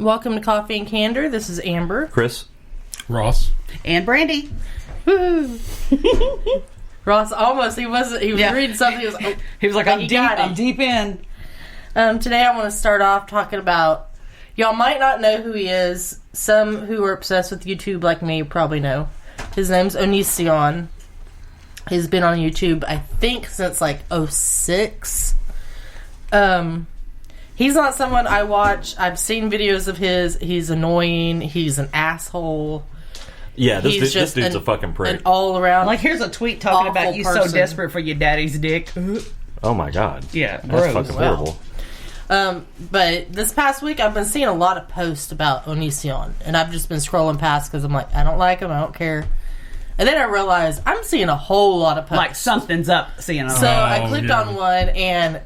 Welcome to Coffee and Candor. This is Amber. Chris. Ross. And Brandy. Ross almost, he was reading something. He was like, I'm deep in. Today I want to start off talking about, y'all might not know who he is. Some who are obsessed with YouTube like me probably know. His name's Onision. He's been on YouTube, I think, since like 2006. He's not someone I watch. I've seen videos of his. He's annoying. He's an asshole. Yeah, this dude's a fucking prick. An all around. Like, here's a tweet talking about you so desperate for your daddy's dick. Oh my god. Yeah, that's fucking horrible. But this past week, I've been seeing a lot of posts about Onision, and I've just been scrolling past because I'm like, I don't like him. I don't care. And then I realized I'm seeing a whole lot of posts. Like something's up. So I clicked on one, and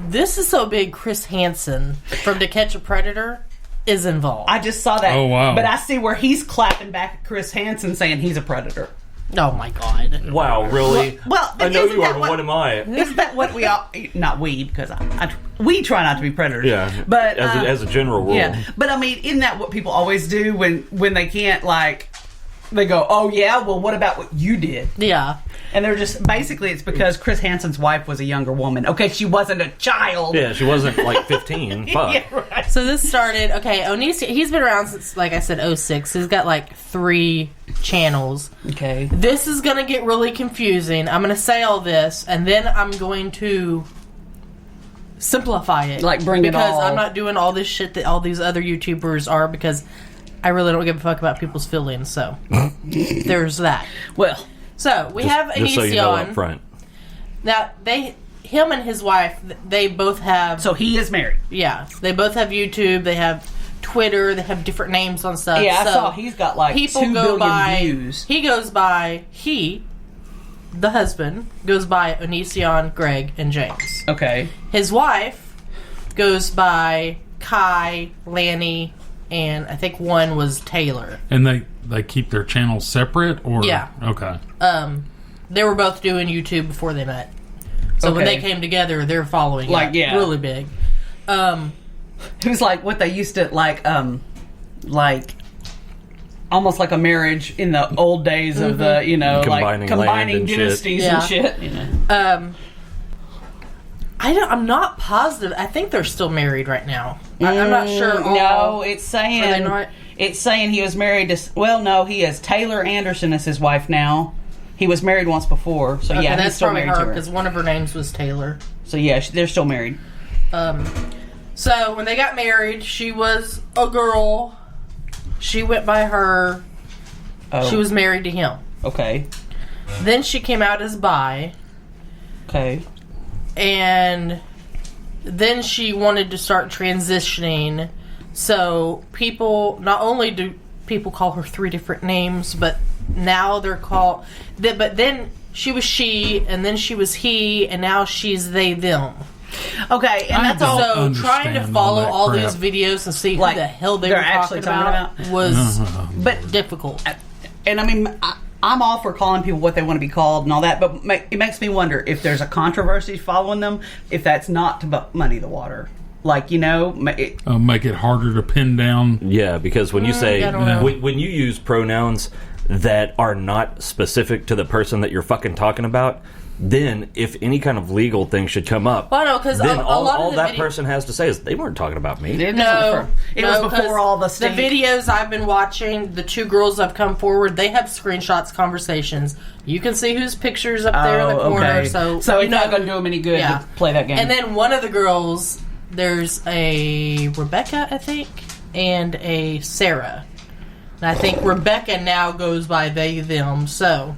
this is so big. Chris Hansen from To Catch a Predator is involved. I just saw that. Oh, wow. But I see where he's clapping back at Chris Hansen saying he's a predator. Oh my god. Wow, really? Well, I know you are, but what am I? Isn't that what we all... Not we, because we try not to be predators. Yeah, but as a general rule. Yeah, but I mean, isn't that what people always do when they can't, like... They go, oh yeah, well what about what you did? Yeah. And they're just, basically it's because Chris Hansen's wife was a younger woman. Okay, she wasn't a child. Yeah, she wasn't like 15. Fuck. Yeah, right. So this started, Onision, he's been around since, like I said, 2006. He's got like 3 channels. Okay. This is going to get really confusing. I'm going to say all this, and then I'm going to simplify it. Like bring it all. Because I'm not doing all this shit that all these other YouTubers are, because I really don't give a fuck about people's feelings, so there's that. Well, so we have Onision. Just so you know up front. Now, him and his wife, they both have... So he is married. Yeah. They both have YouTube, they have Twitter, they have different names on stuff. Yeah, so I saw he's got like 2 billion views. He goes by, the husband, goes by Onision, Greg, and James. Okay. His wife goes by Kai, Lanny, and I think one was Taylor. And they keep their channels separate, or yeah, okay. They were both doing YouTube before they met, so when they came together, their following really big. It was like what they used to like almost like a marriage in the old days of the combining dynasties and shit. You know. I'm not positive. I think they're still married right now. I'm not sure. No, it's saying he was married to... Well, no, he is. Taylor Anderson is his wife now. He was married once before. So, yeah, he's still married to her. Because one of her names was Taylor. So, yeah, they're still married. So, when they got married, she was a girl. She went by her. Oh. She was married to him. Okay. Then she came out as bi. Okay. And then she wanted to start transitioning. So people, not only do people call her 3 different names, but now they're called... But then she was she, and then she was he, and now she's they, them. Okay, and that's also trying to follow all these videos and see who the hell they were talking about was but difficult. And I mean... I'm all for calling people what they want to be called and all that, but it makes me wonder if there's a controversy following them, if that's not to muddy the water. Like, make it harder to pin down. Yeah, because when you say... When you use pronouns that are not specific to the person that you're fucking talking about... Then, if any kind of legal thing should come up, then all that person has to say is, they weren't talking about me. It was before all the stink. The videos I've been watching, the 2 girls that have come forward, they have screenshots, conversations. You can see whose picture's up there in the corner. Okay. So it's not going to do them any good to play that game. And then one of the girls, there's a Rebecca, I think, and a Sarah. And I think Rebecca now goes by they, them, so...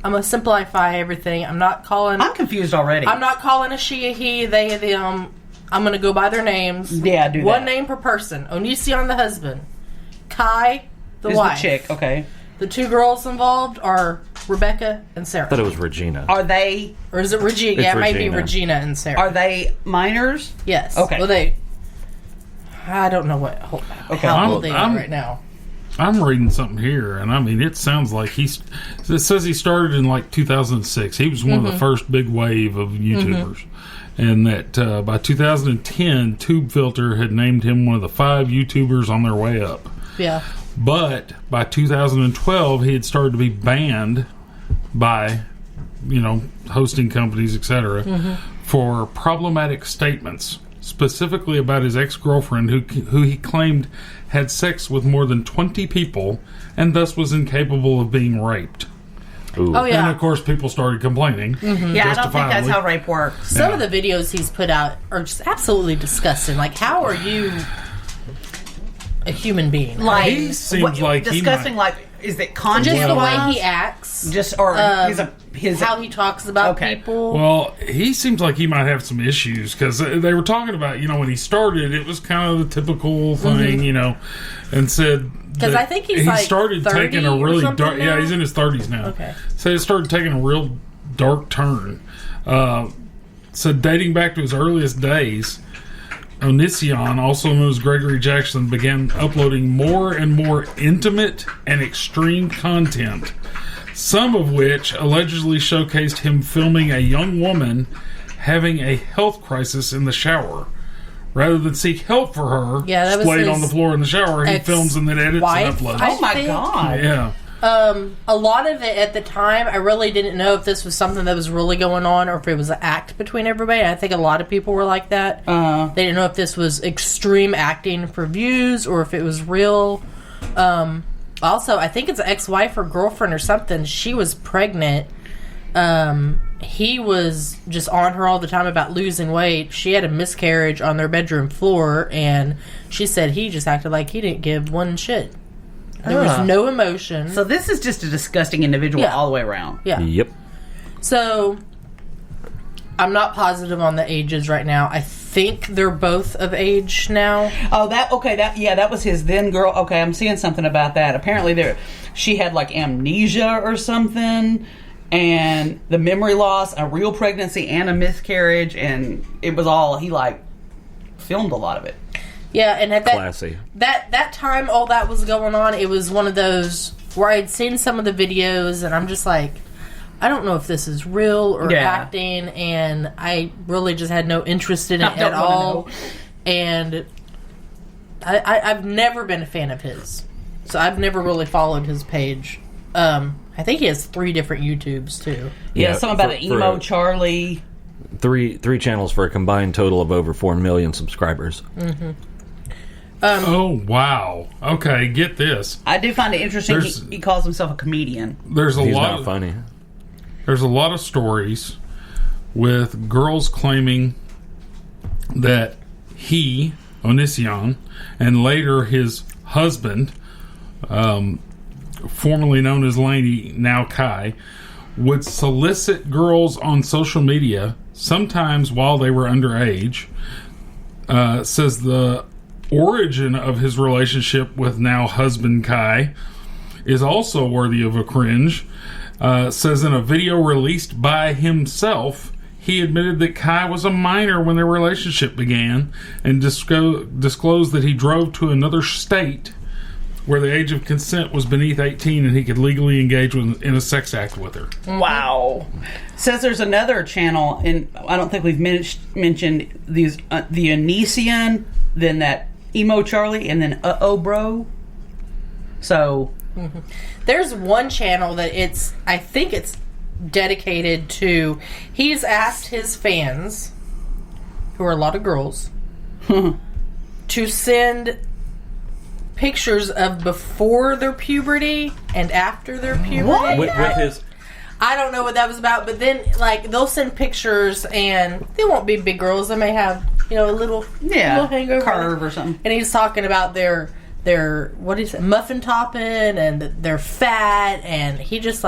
I'm going to simplify everything. I'm confused already. I'm not calling a she, a he, they, them. I'm going to go by their names. Yeah, do that. One name per person. Onision, the husband. Kai, the wife. The chick, okay. The 2 girls involved are Rebecca and Sarah. I thought it was Regina. Are they... Or is it Regina? Yeah, it might be Regina and Sarah. Are they minors? Yes. Okay. Well, I don't know how old they are right now. I'm reading something here, and I mean, it sounds like it says he started in like 2006. He was one of the first big wave of YouTubers. and that by 2010, TubeFilter had named him one of the 5 YouTubers on their way up. Yeah. But by 2012, he had started to be banned by, hosting companies, etc., for problematic statements, specifically about his ex-girlfriend who he claimed had sex with more than 20 people and thus was incapable of being raped. Ooh. Oh, yeah. And, of course, people started complaining. Yeah, I don't think that's how rape works. Some of the videos he's put out are just absolutely disgusting. Like, how are you a human being? Like, he seems like disgusting. He might, is it conscious? Just the way he acts, how he talks about people. Well, he seems like he might have some issues because they were talking about when he started, it was kind of the typical thing, and said because I think he started 30 taking a really dark. Now? Yeah, he's in his 30s now. Okay, so it started taking a real dark turn. So dating back to his earliest days, Onision, also known as Gregory Jackson, began uploading more and more intimate and extreme content, some of which allegedly showcased him filming a young woman having a health crisis in the shower. Rather than seek help for her, splayed on the floor in the shower, he films and then edits and uploads. Oh my God. Yeah. A lot of it at the time, I really didn't know if this was something that was really going on or if it was an act between everybody. I think a lot of people were like that. They didn't know if this was extreme acting for views or if it was real. Also, I think it's an ex-wife or girlfriend or something. She was pregnant. He was just on her all the time about losing weight. She had a miscarriage on their bedroom floor, and she said he just acted like he didn't give one shit. There was no emotion. So this is just a disgusting individual all the way around. Yeah. Yep. So, I'm not positive on the ages right now. I think they're both of age now. Oh, that was his then girl. Okay, I'm seeing something about that. Apparently she had like amnesia or something, and the memory loss, a real pregnancy and a miscarriage, and it was all, he filmed a lot of it. Yeah, and at classy. That time all that was going on, it was one of those where I'd seen some of the videos and I'm just like, I don't know if this is real or acting, and I really just had no interest in it at all. And I've never been a fan of his. So I've never really followed his page. I think he has 3 different YouTubes too. Yeah, something about an emo Charlie. 3 channels for a combined total of over 4 million subscribers. Mm-hmm. Oh, wow. Okay, get this. I do find it interesting he calls himself a comedian. He's not funny. There's a lot of stories with girls claiming that he, Onision, and later his husband, formerly known as Laney, now Kai, would solicit girls on social media, sometimes while they were underage. Says the origin of his relationship with now husband Kai is also worthy of a cringe. Says in a video released by himself, he admitted that Kai was a minor when their relationship began, and disclosed that he drove to another state where the age of consent was beneath 18 and he could legally engage in a sex act with her. Wow. Says there's another channel, and I don't think we've mentioned these the Onision, then that emo Charlie, and then bro. So there's one channel that I think it's dedicated to, he's asked his fans, who are a lot of girls, to send pictures of before their puberty and after their puberty. With his, I don't know what that was about, but then they'll send pictures and they won't be big girls. They may have a little hangover curve or something. And he's talking about their what is it, muffin topping, and they're fat, and he just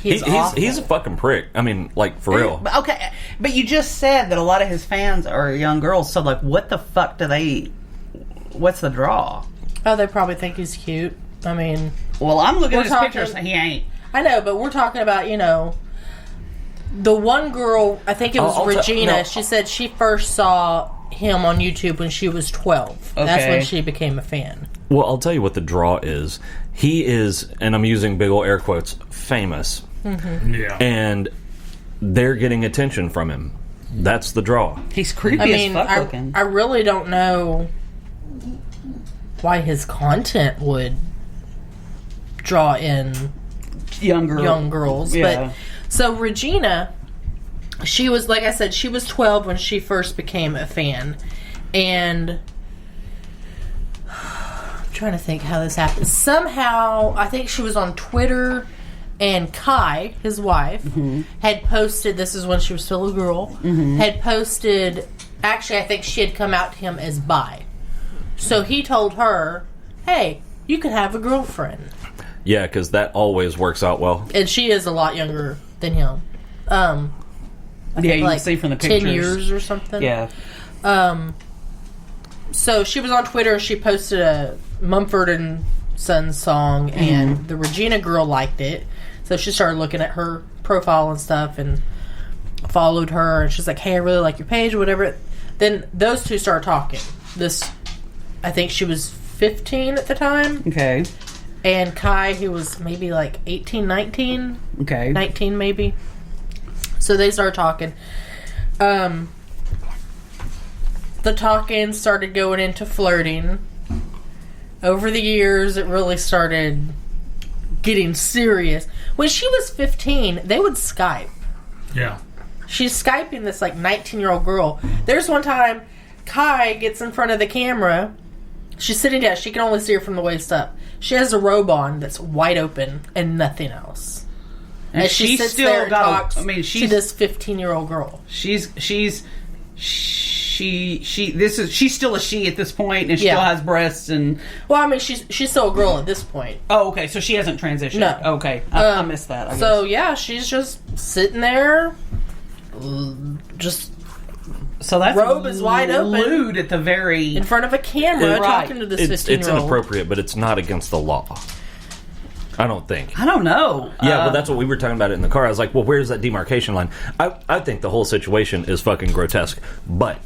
he's a fucking prick. I mean, for real. Okay, but you just said that a lot of his fans are young girls. So what the fuck do they? What's the draw? Oh, they probably think he's cute. I mean, well, I'm looking at his pictures and he ain't. I know, but we're talking about, the one girl, I think it was Regina, she said she first saw him on YouTube when she was 12. Okay. That's when she became a fan. Well, I'll tell you what the draw is. He is, and I'm using big ol' air quotes, famous. Mm-hmm. Yeah. And they're getting attention from him. That's the draw. He's creepy as fuck looking. I really don't know why his content would draw in young girls. Yeah. But so Regina, she was, like I said, she was 12 when she first became a fan. And I'm trying to think how this happened. Somehow, I think she was on Twitter, and Kai, his wife, had posted, this is when she was still a girl, had posted, actually I think she had come out to him as bi. So he told her, hey, you could have a girlfriend. Yeah, because that always works out well. And she is a lot younger than him. Yeah, you like can see from the pictures. 10 years or something. Yeah. So she was on Twitter, she posted a Mumford & Sons song, and the Regina girl liked it. So she started looking at her profile and stuff and followed her, and she's like, hey, I really like your page or whatever. Then those two started talking. I think she was 15 at the time. Okay. And Kai, who was maybe like 18, 19. Okay. 19 maybe. So they started talking. The talking started going into flirting. Over the years, it really started getting serious. When she was 15, they would Skype. Yeah. She's Skyping this like 19-year-old girl. There's one time Kai gets in front of the camera. She's sitting down. She can only see her from the waist up. She has a robe on that's wide open and nothing else. And she sits still there and talks to this 15-year-old girl. She's still a she at this point, and she still has breasts and. Well, I mean, she's still a girl at this point. Oh, okay. So she hasn't transitioned. No. Okay, I missed that. I guess. So yeah, she's just sitting there, just. So that's robe is wide open, lewd at the very in front of a camera, talking to this 15-year-old. It's inappropriate, but it's not against the law. I don't think. I don't know. Yeah, well, that's what we were talking about it in the car. I was like, well, where's that demarcation line? I think the whole situation is fucking grotesque. But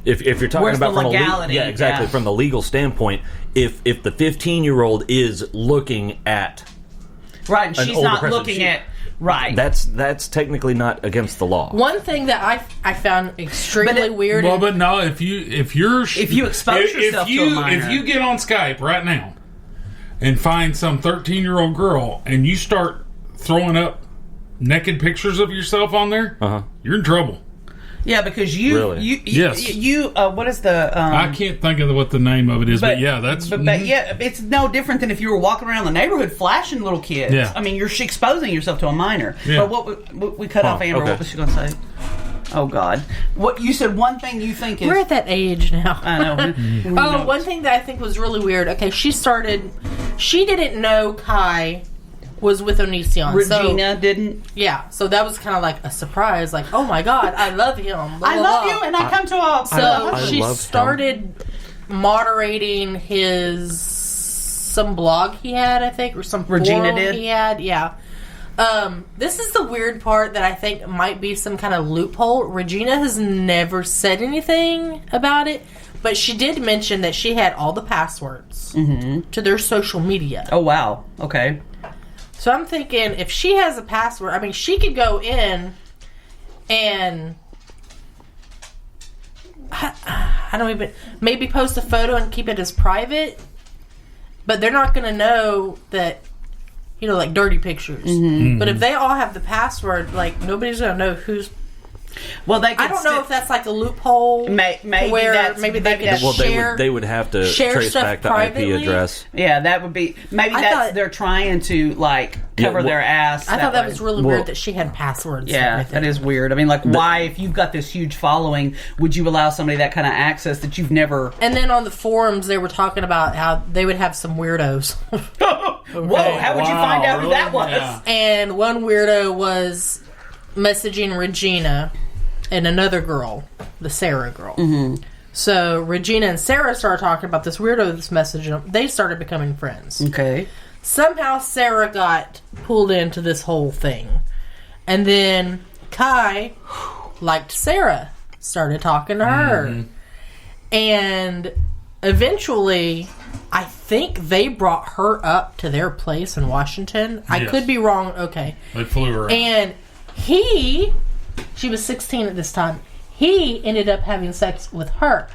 if you're talking where's about the from legality? From the legal standpoint, if the 15-year-old is looking at right, and she's not looking at right, that's technically not against the law. One thing that I found extremely weird. Well, but no, if you expose yourself to a minor, if you get on Skype right now and find some 13-year-old girl and you start throwing up naked pictures of yourself on there, you're in trouble. Yeah, because you what is the I can't think of what the name of it is, but yeah, that's but yeah, it's no different than if you were walking around the neighborhood flashing little kids. Yeah. I mean, you're exposing yourself to a minor. Yeah. But what we cut off Amber. Okay. What was she going to say? Oh God! What you said? One thing you think is we're at that age now. I know. One thing that I think was really weird. Okay, she didn't know Kai was with Onision. Regina didn't. Yeah, so that was kind of like a surprise. Like, oh my God, I love him. Blah, I love you, and I come to a. So she started moderating some blog he had, I think, or some Regina did. He had, yeah. This is the weird part that I think might be some kind of loophole. Regina has never said anything about it, but she did mention that she had all the passwords to their social media. Oh, wow. Okay. So I'm thinking, if she has a password, I mean, she could go in and maybe post a photo and keep it as private, but they're not going to know that, like dirty pictures. But if they all have the password, like, nobody's going to know who's. Well, I don't know if that's like a loophole. Maybe they could share. They would have to trace back the privately. IP address. Yeah, that would be they're trying to cover their ass. I thought that was really weird that she had passwords. Yeah, that is weird. I mean, why, if you've got this huge following, would you allow somebody that kind of access that you've never? And then on the forums, they were talking about how they would have some weirdos. Whoa! How would you find out who that was? Yeah. And one weirdo was messaging Regina and another girl, the Sarah girl. So Regina and Sarah started talking about this weirdo that's messaging them. They started becoming friends. Okay. Somehow Sarah got pulled into this whole thing. And then Kai liked Sarah, started talking to her. And eventually, I think they brought her up to their place in Washington. I could be wrong. Okay. They flew her and he She was 16 at this time. He ended up having sex with her.